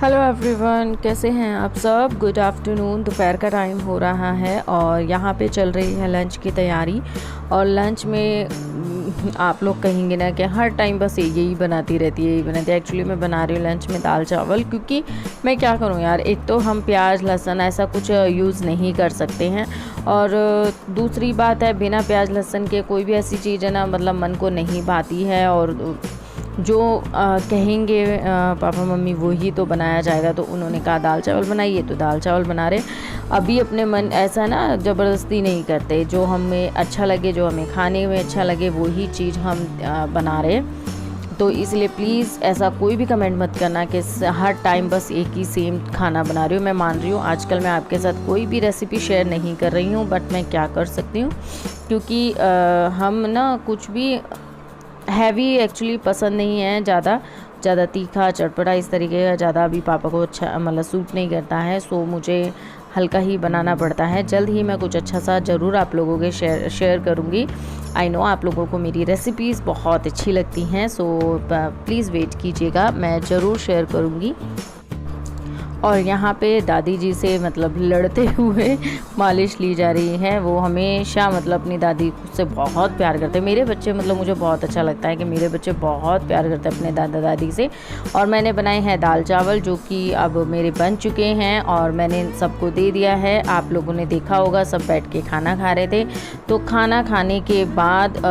Hello everyone, कैसे हैं आप सब। Good afternoon. दोपहर का टाइम हो रहा है और यहाँ पे चल रही है लंच की तैयारी। और लंच में आप लोग कहेंगे ना कि हर टाइम बस यही बनाती रहती है, यही बनाती है। एक्चुअली मैं बना रही हूँ लंच में दाल चावल, क्योंकि मैं क्या करूँ यार, एक तो हम प्याज लहसुन ऐसा कुछ यूज़ नहीं कर सकते हैं, और दूसरी बात है बिना प्याज लहसुन के कोई भी ऐसी चीज़ है ना, मतलब मन को नहीं भाती है। और जो कहेंगे पापा मम्मी वही तो बनाया जाएगा। तो उन्होंने कहा दाल चावल बनाइए, तो दाल चावल बना रहे। अभी अपने मन ऐसा ना ज़बरदस्ती नहीं करते, जो हमें अच्छा लगे, जो हमें खाने में अच्छा लगे वही चीज़ हम बना रहे। तो इसलिए प्लीज़ ऐसा कोई भी कमेंट मत करना कि हर टाइम बस एक ही सेम खाना बना रही हूँ। मैं मान रही हूँ आजकल मैं आपके साथ कोई भी रेसिपी शेयर नहीं कर रही हूँ, बट मैं क्या कर सकती हूँ, क्योंकि हम ना कुछ भी हैवी एक्चुअली पसंद नहीं है, ज़्यादा तीखा चटपटा इस तरीके का ज़्यादा अभी पापा को अच्छा मतलब सूट नहीं करता है। सो मुझे हल्का ही बनाना पड़ता है। जल्द ही मैं कुछ अच्छा सा ज़रूर आप लोगों के शेयर करूँगी। आई नो आप लोगों को मेरी रेसिपीज़ बहुत अच्छी लगती हैं, सो प्लीज़ वेट कीजिएगा, मैं ज़रूर शेयर करूँगी। और यहाँ पे दादी जी से मतलब लड़ते हुए मालिश ली जा रही है। वो हमेशा मतलब अपनी दादी से बहुत प्यार करते हैं। मेरे बच्चे मतलब मुझे बहुत अच्छा लगता है कि मेरे बच्चे बहुत प्यार करते हैं अपने दादा दादी से। और मैंने बनाए हैं दाल चावल, जो कि अब मेरे बन चुके हैं और मैंने सबको दे दिया है। आप लोगों ने देखा होगा सब बैठ के खाना खा रहे थे। तो खाना खाने के बाद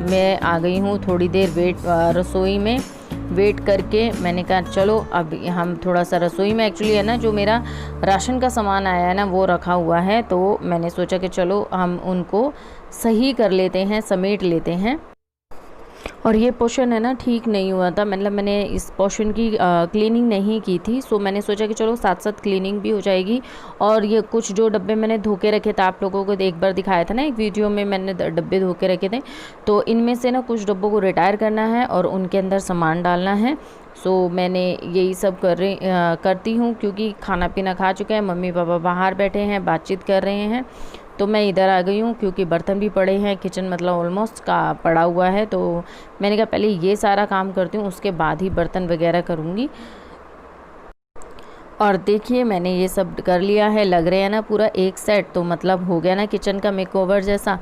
मैं आ गई हूँ थोड़ी देर रसोई में वेट करके। मैंने कहा चलो अब हम थोड़ा सा रसोई में, एक्चुअली है ना जो मेरा राशन का सामान आया है ना वो रखा हुआ है, तो मैंने सोचा कि चलो हम उनको सही कर लेते हैं, समेट लेते हैं। और ये पोर्शन है ना ठीक नहीं हुआ था, मतलब मैंने इस पोर्शन की क्लीनिंग नहीं की थी। सो मैंने सोचा कि चलो साथ साथ क्लीनिंग भी हो जाएगी। और ये कुछ जो डब्बे मैंने धो के रखे थे, आप लोगों को एक बार दिखाया था ना एक वीडियो में, मैंने डब्बे धो के रखे थे। तो इनमें से ना कुछ डब्बों को रिटायर करना है और उनके अंदर सामान डालना है। सो मैंने यही सब करती हूँ, क्योंकि खाना पीना खा चुके हैं, मम्मी पापा बाहर बैठे हैं बातचीत कर रहे हैं। तो मैं इधर आ गई हूँ, क्योंकि बर्तन भी पड़े हैं, किचन मतलब ऑलमोस्ट का पड़ा हुआ है। तो मैंने कहा पहले ये सारा काम करती हूँ, उसके बाद ही बर्तन वगैरह करूँगी। और देखिए मैंने ये सब कर लिया है, लग रहे हैं ना पूरा एक सेट, तो मतलब हो गया ना किचन का मेकओवर जैसा।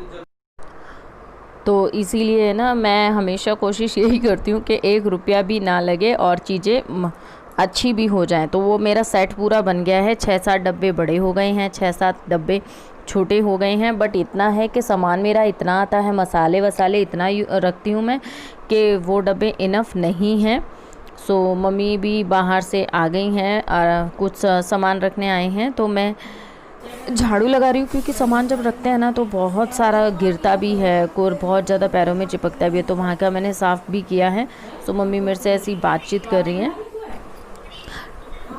तो इसीलिए ना मैं हमेशा कोशिश यही करती हूँ कि 1 रुपया भी ना लगे और चीज़ें अच्छी भी हो जाएं। तो वो मेरा सेट पूरा बन गया है। 6-7 डब्बे बड़े हो गए हैं, 6-7 डब्बे छोटे हो गए हैं। बट इतना है कि सामान मेरा इतना आता है, मसाले वसाले इतना रखती हूँ मैं कि वो डब्बे इनफ नहीं हैं। सो मम्मी भी बाहर से आ गई हैं और कुछ सामान रखने आए हैं। तो मैं झाड़ू लगा रही हूँ, क्योंकि सामान जब रखते हैं ना तो बहुत सारा गिरता भी है और बहुत ज़्यादा पैरों में चिपकता भी है। तो वहाँ का मैंने साफ़ भी किया है। सो मम्मी मेरे से ऐसी बातचीत कर रही हैं,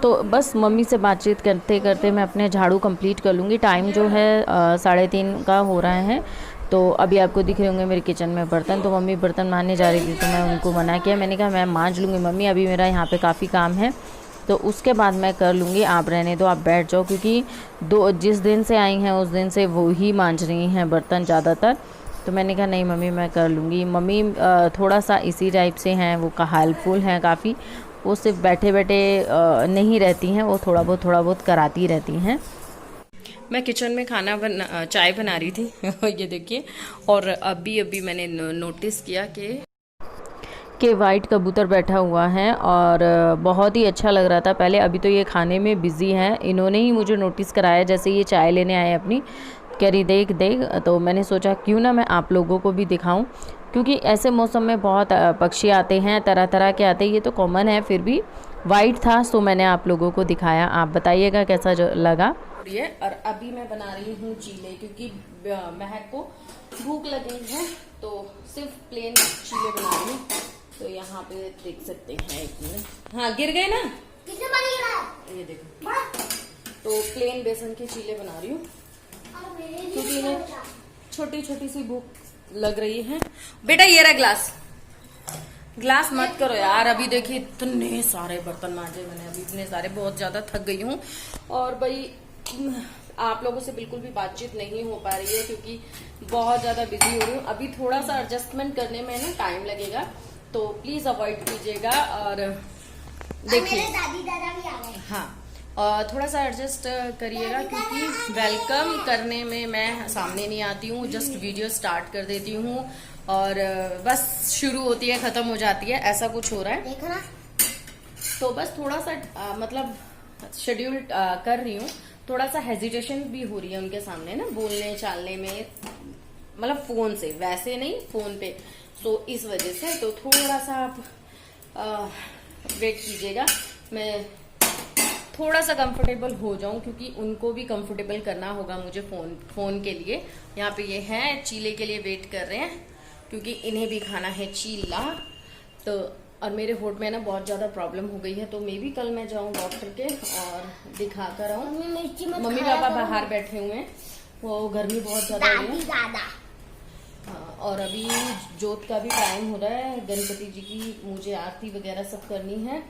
तो बस मम्मी से बातचीत करते करते मैं अपने झाड़ू कंप्लीट कर लूँगी। टाइम जो है 3:30 का हो रहा है। तो अभी आपको दिख रहे होंगे मेरे किचन में बर्तन। तो मम्मी बर्तन मांजने जा रही थी, तो मैं उनको मना किया। मैंने कहा मैं मांज लूँगी मम्मी, अभी मेरा यहाँ पे काफ़ी काम है, तो उसके बाद मैं कर लूँगी, आप रहने दो, आप बैठ जाओ। क्योंकि जिस दिन से आई हैं उस दिन से वो ही मांज रही हैं बर्तन ज़्यादातर। तो मैंने कहा नहीं मम्मी मैं कर लूँगी। मम्मी थोड़ा सा इसी टाइप से हैं, वो हेल्पफुल हैं काफ़ी। वो सिर्फ बैठे बैठे नहीं रहती हैं, वो थोड़ा बहुत कराती रहती हैं। मैं किचन में चाय बना रही थी ये देखिए। और अभी मैंने नोटिस किया कि वाइट कबूतर बैठा हुआ है और बहुत ही अच्छा लग रहा था पहले। अभी तो ये खाने में बिज़ी है, इन्होंने ही मुझे नोटिस कराया जैसे ये चाय लेने आए अपनी, कह रही देख देख। तो मैंने सोचा क्यों ना मैं आप लोगों को भी दिखाऊं, क्योंकि ऐसे मौसम में बहुत पक्षी आते हैं, तरह तरह के आते हैं, ये तो कॉमन है, फिर भी वाइट था सो मैंने आप लोगों को दिखाया। आप बताइएगा कैसा लगा। और अभी मैं बना रही हूँ चीले, क्योंकि महक को भूख लगी है, तो सिर्फ प्लेन चीले बना रही हूँ। तो यहाँ पे देख सकते हैं, एक मिनट, हाँ गिर गए ना, ये देखो। तो प्लेन बेसन के चीले बना रही हूँ, क्योंकि इन्हें छोटी छोटी सी भूख लग रही है। बेटा ये रहा ग्लास मत करो यार। अभी देखिए इतने सारे बर्तन मांजे मैंने, अभी इतने सारे, बहुत ज्यादा थक गई हूँ। और भाई आप लोगों से बिल्कुल भी बातचीत नहीं हो पा रही है, क्योंकि बहुत ज्यादा बिजी हो रही हूँ। अभी थोड़ा सा एडजस्टमेंट करने में ना टाइम लगेगा, तो प्लीज अवॉइड कीजिएगा। और देखिए दादी दादा भी आ गए। हाँ, और थोड़ा सा एडजस्ट करिएगा क्योंकि वेलकम करने में मैं सामने नहीं आती हूँ, जस्ट वीडियो स्टार्ट कर देती हूँ और बस शुरू होती है खत्म हो जाती है, ऐसा कुछ हो रहा है। देखो ना, तो बस थोड़ा सा मतलब शेड्यूल कर रही हूँ, थोड़ा सा हेजिटेशन भी हो रही है उनके सामने ना, बोलने चालने में, मतलब फोन से, वैसे नहीं फोन पे। सो इस वजह से तो थोड़ा सा आप वेट कीजिएगा, मैं थोड़ा सा कंफर्टेबल हो जाऊं क्योंकि उनको भी कंफर्टेबल करना होगा मुझे फोन के लिए। यहाँ पे ये हैं चीले के लिए वेट कर रहे हैं क्योंकि इन्हें भी खाना है चीला। तो और मेरे होठ में ना बहुत ज्यादा प्रॉब्लम हो गई है, तो मे भी कल मैं जाऊं डॉक्टर के और दिखा कर आऊं। मम्मी पापा बाहर बैठे हुए हैं, वो गर्मी बहुत ज्यादा हो रही है। हाँ, और अभी जोत का भी टाइम हो रहा है, गणपति जी की मुझे आरती वगैरह सब करनी है,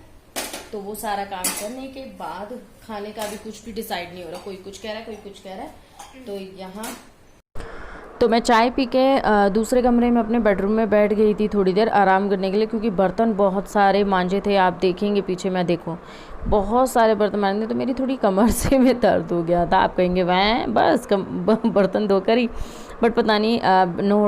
तो वो सारा काम करने के बाद खाने का भी कुछ भी डिसाइड नहीं हो रहा, कोई कुछ कह रहा है कोई कुछ कह रहा है। तो यहाँ तो मैं चाय पी के दूसरे कमरे में अपने बेडरूम में बैठ गई थी थोड़ी देर आराम करने के लिए, क्योंकि बर्तन बहुत सारे मांजे थे। आप देखेंगे पीछे, मैं देखो बहुत सारे बर्तन मांजे, तो मेरी थोड़ी कमर से में दर्द हो गया था। आप कहेंगे वह बस बर्तन धोकर ही, बट पता नहीं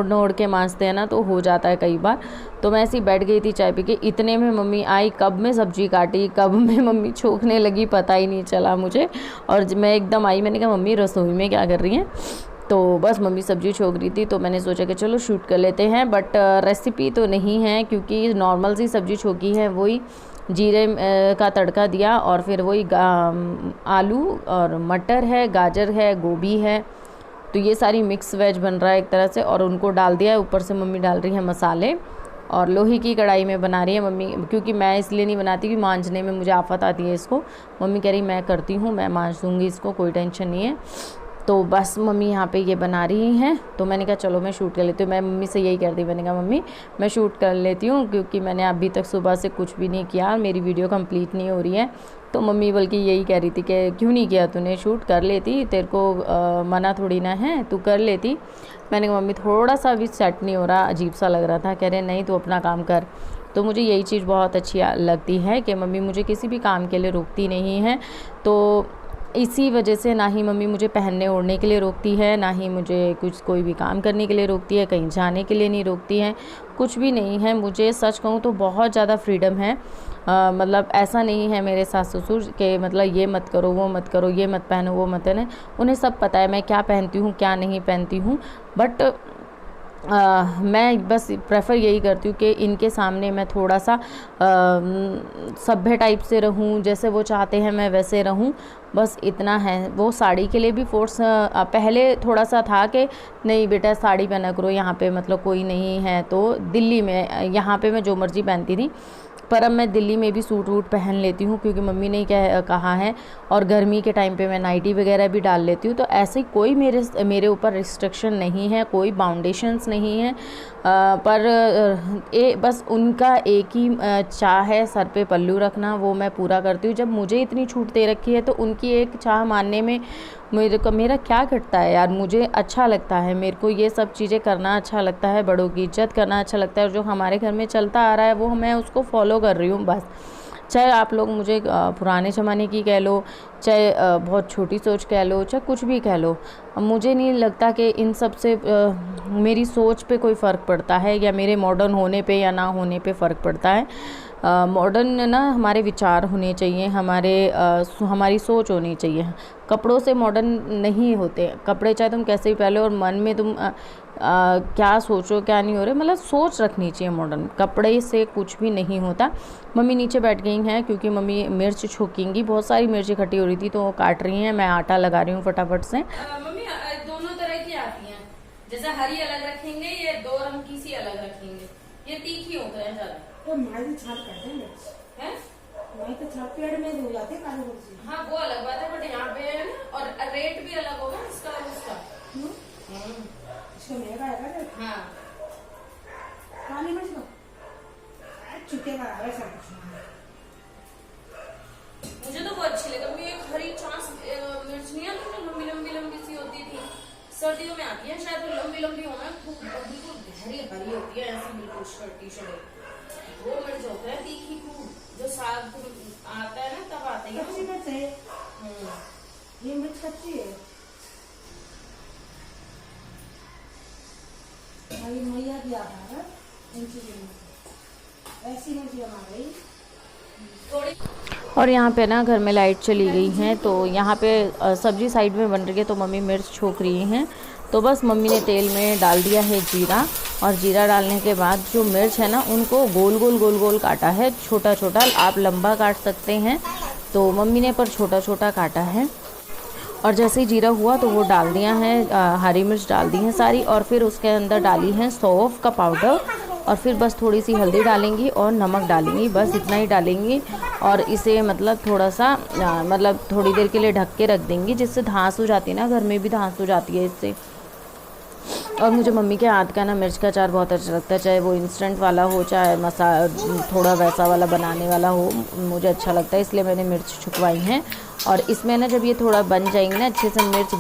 नोड़ के मांजते हैं ना तो हो जाता है कई बार। तो मैं ऐसी बैठ गई थी चाय पी के, इतने में मम्मी आई, कब में सब्जी काटी कब में मम्मी छोंकने लगी पता ही नहीं चला मुझे। और मैं एकदम आई, मैंने कहा मम्मी रसोई में क्या कर रही हैं? तो बस मम्मी सब्जी छोक रही थी, तो मैंने सोचा कि चलो शूट कर लेते हैं, बट रेसिपी तो नहीं है क्योंकि नॉर्मल सी सब्जी छोकी है, वही जीरे का तड़का दिया और फिर वही आलू और मटर है, गाजर है, गोभी है, तो ये सारी मिक्स वेज बन रहा है एक तरह से, और उनको डाल दिया है। ऊपर से मम्मी डाल रही है मसाले और लोहे की कढ़ाई में बना रही है मम्मी, क्योंकि मैं इसलिए नहीं बनाती कि मांजने में मुझे आफत आती है इसको। मम्मी कह रही मैं करती हूँ, मैं मांज दूँगी इसको, कोई टेंशन नहीं है। तो बस मम्मी यहाँ पे ये बना रही हैं, तो मैंने कहा चलो मैं शूट कर लेती हूँ। मैं मम्मी से यही कहती, मैंने कहा मम्मी मैं शूट कर लेती हूँ क्योंकि मैंने अभी तक सुबह से कुछ भी नहीं किया, मेरी वीडियो कंप्लीट नहीं हो रही है। तो मम्मी बल्कि यही कह रही थी कि क्यों नहीं किया तूने, शूट कर लेती, तेरे को मना थोड़ी ना है, तू कर लेती। मैंने कहा मम्मी थोड़ा सा भी सेट नहीं हो रहा, अजीब सा लग रहा था। कह रहे नहीं तू अपना काम कर। तो मुझे यही चीज़ बहुत अच्छी लगती है कि मम्मी मुझे किसी भी काम के लिए रोकती नहीं है। तो इसी वजह से ना ही मम्मी मुझे पहनने ओढ़ने के लिए रोकती है, ना ही मुझे कुछ कोई भी काम करने के लिए रोकती है, कहीं जाने के लिए नहीं रोकती है, कुछ भी नहीं है। मुझे सच कहूँ तो बहुत ज़्यादा फ्रीडम है। मतलब ऐसा नहीं है मेरे सास ससुर के मतलब ये मत करो वो मत करो, ये मत पहनो वो मत पहनो, उन्हें सब पता है मैं क्या पहनती हूँ क्या नहीं पहनती हूँ। बट मैं बस प्रेफर यही करती हूँ कि इनके सामने मैं थोड़ा सा सभ्य टाइप से रहूँ, जैसे वो चाहते हैं मैं वैसे रहूँ, बस इतना है। वो साड़ी के लिए भी फोर्स पहले थोड़ा सा था कि नहीं बेटा साड़ी पहना करो, यहाँ पे मतलब कोई नहीं है। तो दिल्ली में यहाँ पे मैं जो मर्ज़ी पहनती थी, पर अब मैं दिल्ली में भी सूट वूट पहन लेती हूँ क्योंकि मम्मी ने कहा है, और गर्मी के टाइम पे मैं नाइटी वगैरह भी डाल लेती हूँ। तो ऐसे कोई मेरे ऊपर रिस्ट्रिक्शन नहीं है, कोई बाउंडेशंस नहीं है। पर बस उनका एक ही चाह है सर पे पल्लू रखना, वो मैं पूरा करती हूँ। जब मुझे इतनी छूट दे रखी है तो उनकी एक चाह मानने में मेरा क्या घटता है यार। मुझे अच्छा लगता है, मेरे को ये सब चीज़ें करना अच्छा लगता है, बड़ों की इज्जत करना अच्छा लगता है, और जो हमारे घर में चलता आ रहा है वो मैं उसको फॉलो कर रही हूँ बस। चाहे आप लोग मुझे पुराने ज़माने की कह लो, चाहे बहुत छोटी सोच कह लो, चाहे कुछ भी कह लो, मुझे नहीं लगता कि इन सब से मेरी सोच पे कोई फ़र्क पड़ता है या मेरे मॉडर्न होने पे या ना होने पे फ़र्क पड़ता है। मॉडर्न ना हमारे विचार होने चाहिए, हमारी सोच होनी चाहिए। कपड़ों से मॉडर्न नहीं होते कपड़े, चाहे तुम कैसे भी पहले, और मन में तुम क्या सोचो क्या नहीं हो रहे, मतलब सोच रखनी चाहिए। मॉडर्न कपड़े से कुछ भी नहीं होता। मम्मी नीचे बैठ गई हैं क्योंकि मम्मी मिर्च छोकेंगी, बहुत सारी मिर्च इकट्ठी हो रही थी तो वो काट रही हैं, मैं आटा लगा रही हूँ फटाफट से। मम्मी दोनों तरह की आती हैं, जैसे हरी अलग रखेंगे, ये 2 रंग की सी अलग रखेंगे, ये तीखी होते हैं ज़्यादा। तो माई छाप करते हैं हैं, माई तो छाप पेड़ में हो जाते हैं काले मिर्ची। हाँ वो अलग बात है, बट यहाँ पे है ना, और रेट भी अलग होगा इसका और उसका। इसको महंगा है क्या? हाँ काली मिर्च को चुटे का वैसा मुझे तो वो अच्छी लगी। मुझे एक हरी चांस मिर्च नहीं आती, लंबी लंबी लंबी सी होती थी, सर्दियों में आती है शायद, लंबी लंबी हो ना, बिल्कुल गहरी हरी होती है ऐसी, बिल्कुल शर्टी शर्ट। वो मिर्च होता है तीखी खूब, जो साग है। ये मिर्च कच्ची है। हमारी मैया की आधार है इन चीजों में, ऐसी मिर्च बना गई थोड़ी। और यहाँ पे ना घर में लाइट चली गई है, तो यहाँ पे सब्जी साइड में बन रही है, तो मम्मी मिर्च छोक रही हैं। तो बस मम्मी ने तेल में डाल दिया है जीरा, और जीरा डालने के बाद जो मिर्च है ना उनको गोल गोल गोल गोल काटा है, छोटा छोटा। आप लंबा काट सकते हैं, तो मम्मी ने पर छोटा छोटा काटा है। और जैसे ही जीरा हुआ तो वो डाल दिया है, हरी मिर्च डाल दी है सारी, और फिर उसके अंदर डाली है सौंफ का पाउडर, और फिर बस थोड़ी सी हल्दी डालेंगी और नमक डालेंगी, बस इतना ही डालेंगी। और इसे मतलब थोड़ा सा मतलब थोड़ी देर के लिए ढक के रख देंगी, जिससे धांस हो जाती है ना, घर में भी धांस हो जाती है इससे। और मुझे मम्मी के हाथ का ना मिर्च का अचार बहुत अच्छा लगता है, चाहे वो इंस्टेंट वाला हो चाहे थोड़ा वैसा वाला बनाने वाला हो, मुझे अच्छा लगता है, इसलिए मैंने मिर्च छुपवाई हैं। और इसमें ना जब ये थोड़ा बन जाएंगी ना अच्छे से, मिर्च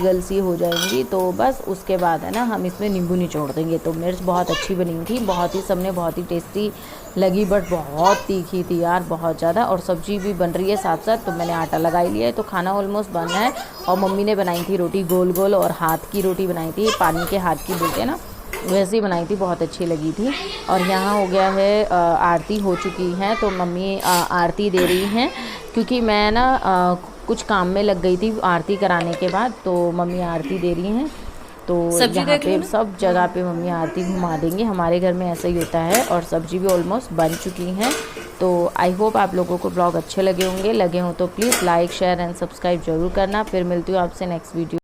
गलसी हो जाएंगी, तो बस उसके बाद है ना हम इसमें नींबू निचोड़ देंगे। तो मिर्च बहुत अच्छी बनी थी, बहुत ही सबने बहुत ही टेस्टी लगी, बट बहुत तीखी थी यार, बहुत ज़्यादा। और सब्जी भी बन रही है साथ साथ, तो मैंने आटा लगा ही लिया है, तो खाना ऑलमोस्ट बन है। और मम्मी ने बनाई थी रोटी गोल गोल, और हाथ की रोटी बनाई थी, पानी के हाथ की बोलते हैं ना, वैसे ही बनाई थी, बहुत अच्छी लगी थी। और यहाँ हो गया है आरती हो चुकी है, तो मम्मी आरती दे रही हैं, क्योंकि मैं ना कुछ काम में लग गई थी आरती कराने के बाद, तो मम्मी आरती दे रही हैं। तो यहाँ पे सब जगह पे मम्मी आरती घुमा देंगे, हमारे घर में ऐसा ही होता है। और सब्जी भी ऑलमोस्ट बन चुकी हैं। तो आई होप आप लोगों को ब्लॉग अच्छे लगे होंगे, लगे हों तो please like share and subscribe ज़रूर करना। फिर मिलती हूँ आपसे नेक्स्ट वीडियो।